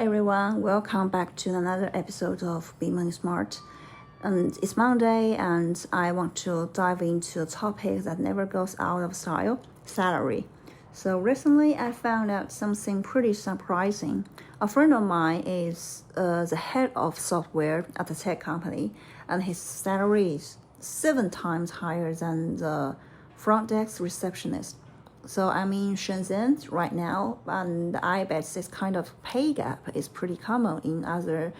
everyone, welcome back to another episode of Be Money Smart. And it's Monday and I want to dive into a topic that never goes out of style, salary. So recently I found out something pretty surprising. A friend of mine is the head of software at a tech company, and his salary is 7 times higher than the front desk receptionist. So I'm in Shenzhen right now, and I bet this kind of pay gap is pretty common in other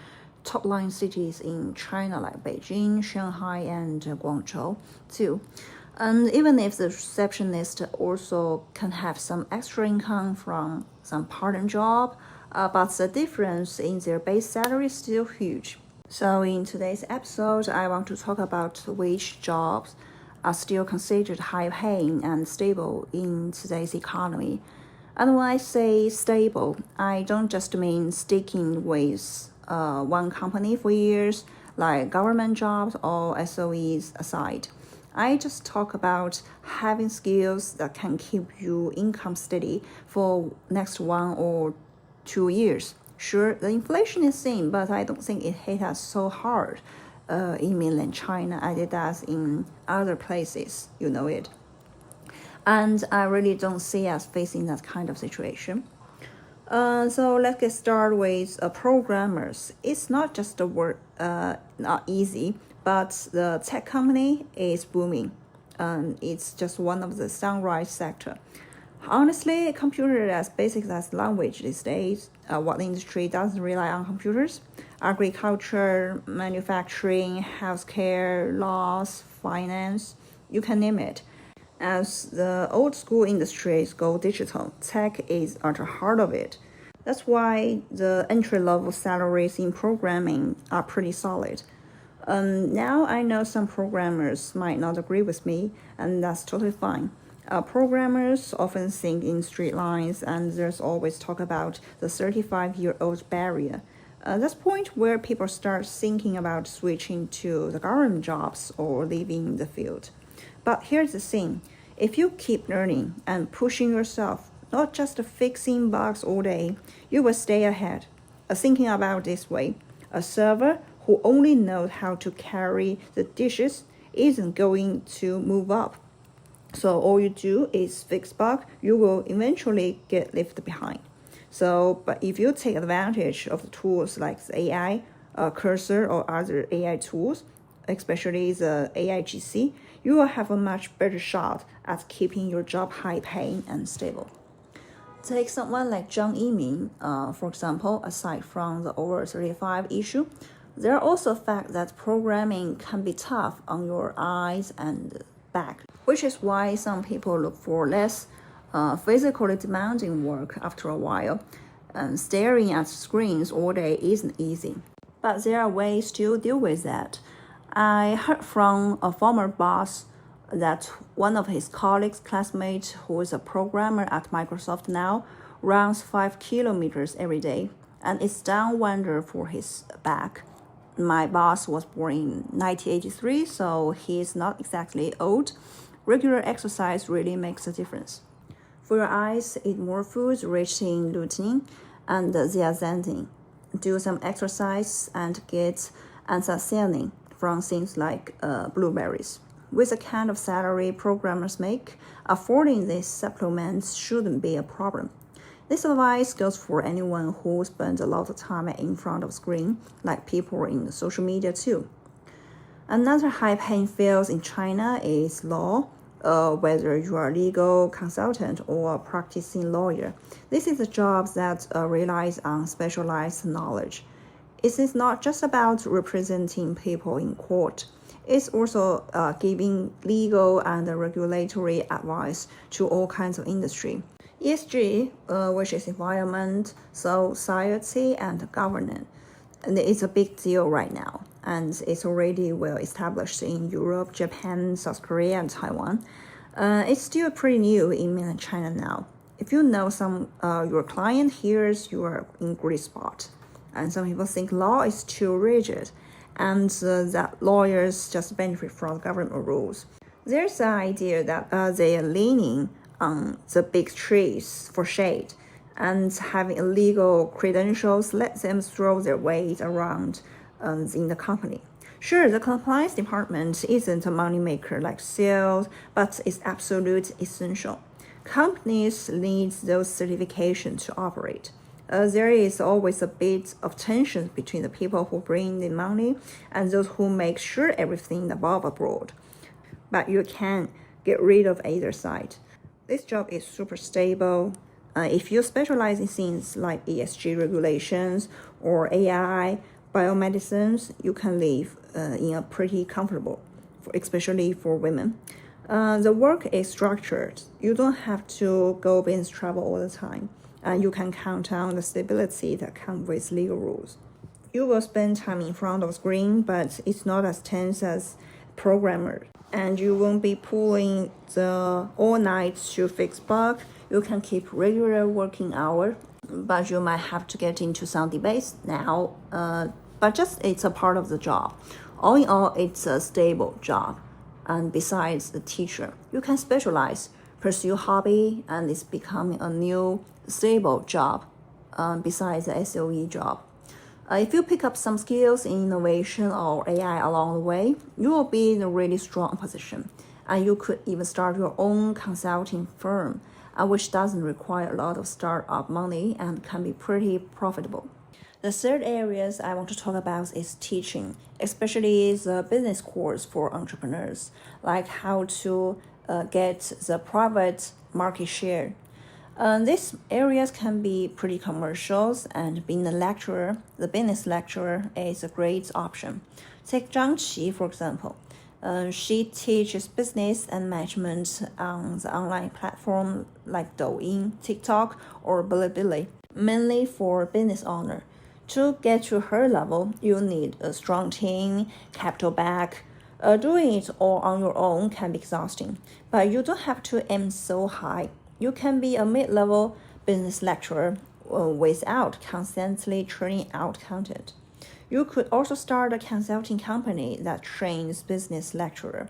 top-line cities in China like Beijing, Shanghai, and Guangzhou too. And even if the receptionist also can have some extra income from some part-time job, but the difference in their base salary is still huge. So in today's episode, I want to talk about which jobs are still considered high-paying and stable in today's economy. And when I say stable, I don't just mean sticking with one company for years, like government jobs or SOEs aside. I just talk about having skills that can keep you income steady for next 1 or 2 years. Sure, the inflation is seen, but I don't think it hit us so hard in mainland China as it does in other places, you know it. And I really don't see us facing that kind of situation. So let's get started with programmers. It's not just a word, not easy, but the tech company is booming. It's just one of the sunrise sector. Honestly, computer as basic as language these days. What industry doesn't rely on computers? Agriculture, manufacturing, healthcare, laws, finance, you can name it. As the old school industries go digital, tech is at the heart of it. That's why the entry-level salaries in programming are pretty solid. Now I know some programmers might not agree with me, and that's totally fine. Programmers often think in straight lines, and there's always talk about the 35-year-old barrier. That's the point where people start thinking about switching to the government jobs or leaving the field. But here's the thing. If you keep learning and pushing yourself, not just fixing bugs all day, you will stay ahead. Thinking about this way, a server who only knows how to carry the dishes isn't going to move up. So all you do is fix bug, you will eventually get left behind. But if you take advantage of the tools like the AI, Cursor, or other AI tools, especially the AIGC, you will have a much better shot at keeping your job high-paying and stable. Take someone like Zhang Yiming, for example. Aside from the over 35 issue, there are also facts that programming can be tough on your eyes and back, which is why some people look for less physically demanding work after a while. And staring at screens all day isn't easy. But there are ways to deal with that. I heard from a former boss that one of his colleagues, classmates, who is a programmer at Microsoft now, runs 5 kilometers every day, and it's done wonder for his back. My boss was born in 1983, so he is not exactly old. Regular exercise really makes a difference. For your eyes, eat more foods rich in lutein and zeaxanthin. Do some exercise and get anthocyanin from things like blueberries. With the kind of salary programmers make, affording these supplements shouldn't be a problem. This advice goes for anyone who spends a lot of time in front of a screen, like people in social media too. Another high-paying field in China is law. Whether you are a legal consultant or a practicing lawyer, this is a job that relies on specialized knowledge. It is not just about representing people in court. It's also giving legal and regulatory advice to all kinds of industry. ESG, which is environment, society, and governance, and it's a big deal right now, and it's already well established in Europe, Japan, South Korea, and Taiwan. It's still pretty new in mainland China now. If you know your client hears you are in great spot. And some people think law is too rigid, and that lawyers just benefit from government rules. There's the idea that they are leaning on the big trees for shade, and having illegal credentials lets them throw their weight around in the company. Sure, the compliance department isn't a moneymaker like sales, but it's absolute essential. Companies need those certifications to operate. There is always a bit of tension between the people who bring the money and those who make sure everything above board. But you can get rid of either side. This job is super stable. If you specialize in things like ESG regulations or AI, biomedicines, you can live in a pretty comfortable, especially for women. The work is structured. You don't have to go business travel all the time. You can count on the stability that comes with legal rules. You will spend time in front of a screen, but it's not as tense as programmers. And you won't be pulling the all night to fix bug. You can keep regular working hours, but you might have to get into some debates now. But just it's a part of the job. All in all, it's a stable job. And besides the teacher, you can specialize, pursue hobby, and it's becoming a new stable job besides the SOE job. If you pick up some skills in innovation or AI along the way, you will be in a really strong position. And you could even start your own consulting firm, which doesn't require a lot of startup money and can be pretty profitable. The third areas I want to talk about is teaching, especially the business course for entrepreneurs, like how to get the private market share. These areas can be pretty commercials, and being a lecturer, the business lecturer, is a great option. Take Zhang Qi, for example. She teaches business and management on the online platform like Douyin, TikTok, or Bilibili, mainly for business owner. To get to her level, you need a strong team, capital back. Doing it all on your own can be exhausting, but you don't have to aim so high. You can be a mid-level business lecturer without constantly churning out content. You could also start a consulting company that trains business lecturer.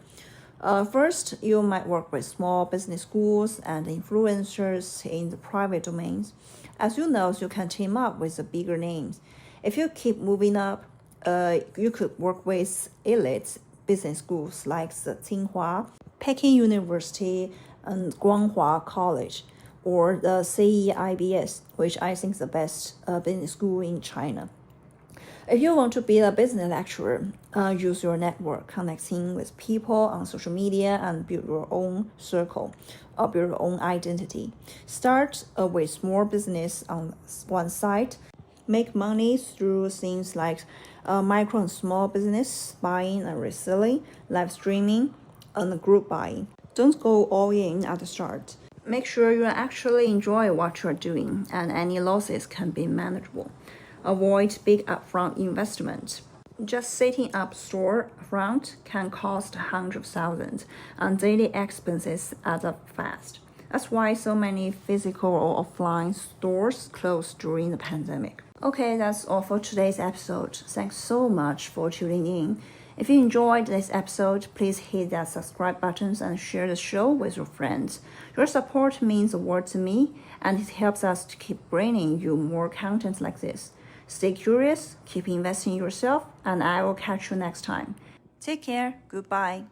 First, you might work with small business schools and influencers in the private domains. As you know, you can team up with the bigger names. If you keep moving up, you could work with elite business schools like the Tsinghua, Peking University, and Guanghua College, or the CEIBS, which I think is the best business school in China. If you want to be a business lecturer, use your network, connecting with people on social media, and build your own circle, or build your own identity. Start with small business on one side. Make money through things like micro and small business, buying and reselling, live streaming, and group buying. Don't go all in at the start. Make sure you actually enjoy what you're doing, and any losses can be manageable. Avoid big upfront investment. Just setting up storefront can cost hundreds of thousands, and daily expenses add up fast. That's why so many physical or offline stores closed during the pandemic. Okay, that's all for today's episode. Thanks so much for tuning in. If you enjoyed this episode, please hit that subscribe button and share the show with your friends. Your support means the world to me, and it helps us to keep bringing you more content like this. Stay curious, keep investing in yourself, and I will catch you next time. Take care. Goodbye.